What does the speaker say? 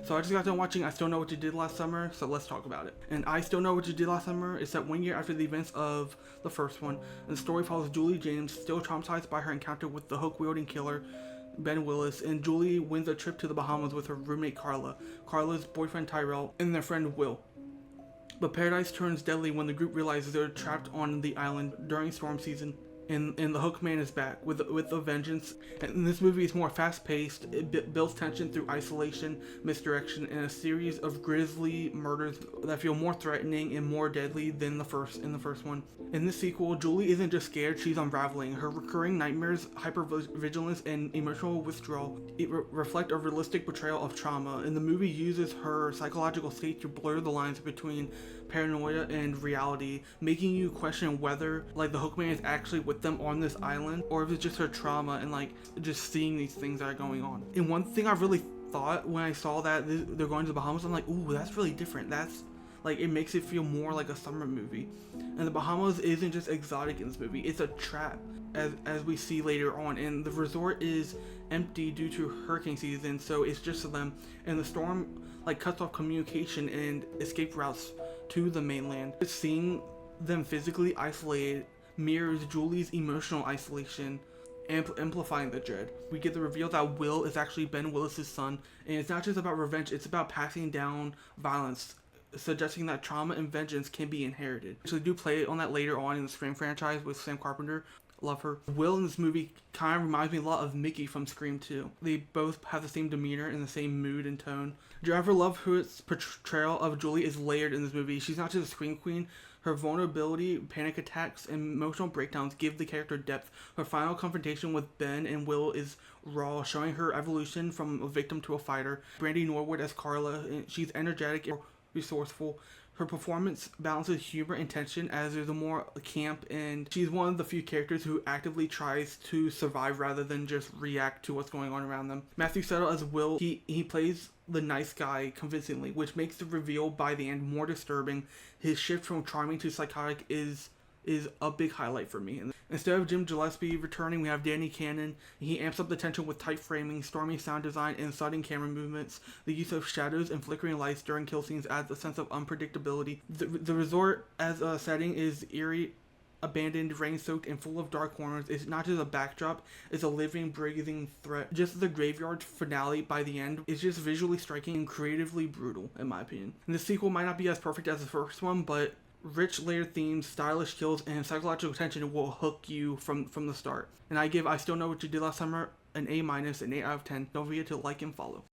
So I just got done watching I Still Know What You Did Last Summer, so let's talk about it. And I Still Know What You Did Last Summer is set 1 year after the events of the first one, and the story follows Julie James, still traumatized by her encounter with the hook-wielding killer Ben Willis, and Julie wins a trip to the Bahamas with her roommate Carla, Carla's boyfriend Tyrell, and their friend Will. But paradise turns deadly when the group realizes they're trapped on the island during storm season. And the Hookman is back with a vengeance. And this movie is more fast-paced. It builds tension through isolation, misdirection, and a series of grisly murders that feel more threatening and more deadly than the first one. In this sequel, Julie isn't just scared; she's unraveling. Her recurring nightmares, hypervigilance, and emotional withdrawal reflect a realistic portrayal of trauma. And the movie uses her psychological state to blur the lines between paranoia and reality, making you question whether like the Hookman is actually with them on this island, or if it's just her trauma and like just seeing these things that are going on. And one thing I really thought when I saw that they're going to the Bahamas, I'm like, ooh, that's really different. That's like, it makes it feel more like a summer movie. And the Bahamas isn't just exotic in this movie, it's a trap, as we see later on. And the resort is empty due to hurricane season, so it's just them. And the storm like cuts off communication and escape routes to the mainland. Seeing them physically isolated mirrors Julie's emotional isolation, amplifying the dread. We get the reveal that Will is actually Ben Willis' son, and it's not just about revenge, it's about passing down violence, suggesting that trauma and vengeance can be inherited. So they do play on that later on in the Scream franchise with Sam Carpenter. Love her. Will in this movie kind of reminds me a lot of Mickey from Scream 2. They both have the same demeanor and the same mood and tone. Jennifer Love Hewitt's portrayal of Julie is layered in this movie. She's not just a scream queen. Her vulnerability, panic attacks, and emotional breakdowns give the character depth. Her final confrontation with Ben and Will is raw, showing her evolution from a victim to a fighter. Brandy Norwood as Carla, she's energetic and resourceful. Her performance balances humor and tension as there's a more camp, and she's one of the few characters who actively tries to survive rather than just react to what's going on around them. Matthew Settle as Will, he plays the nice guy convincingly, which makes the reveal by the end more disturbing. His shift from charming to psychotic is a big highlight for me. And instead of Jim Gillespie returning, we have Danny Cannon. He amps up the tension with tight framing, stormy sound design, and sudden camera movements. The use of shadows and flickering lights during kill scenes adds a sense of unpredictability. The resort as a setting is eerie, abandoned, rain-soaked, and full of dark corners. It's not just a backdrop, it's a living, breathing threat. Just the graveyard finale by the end is just visually striking and creatively brutal, in my opinion. And the sequel might not be as perfect as the first one, but rich layered themes, stylish kills, and psychological tension will hook you from the start. And I give I Still Know What You Did Last Summer an A-, an 8 out of 10. Don't forget to like and follow.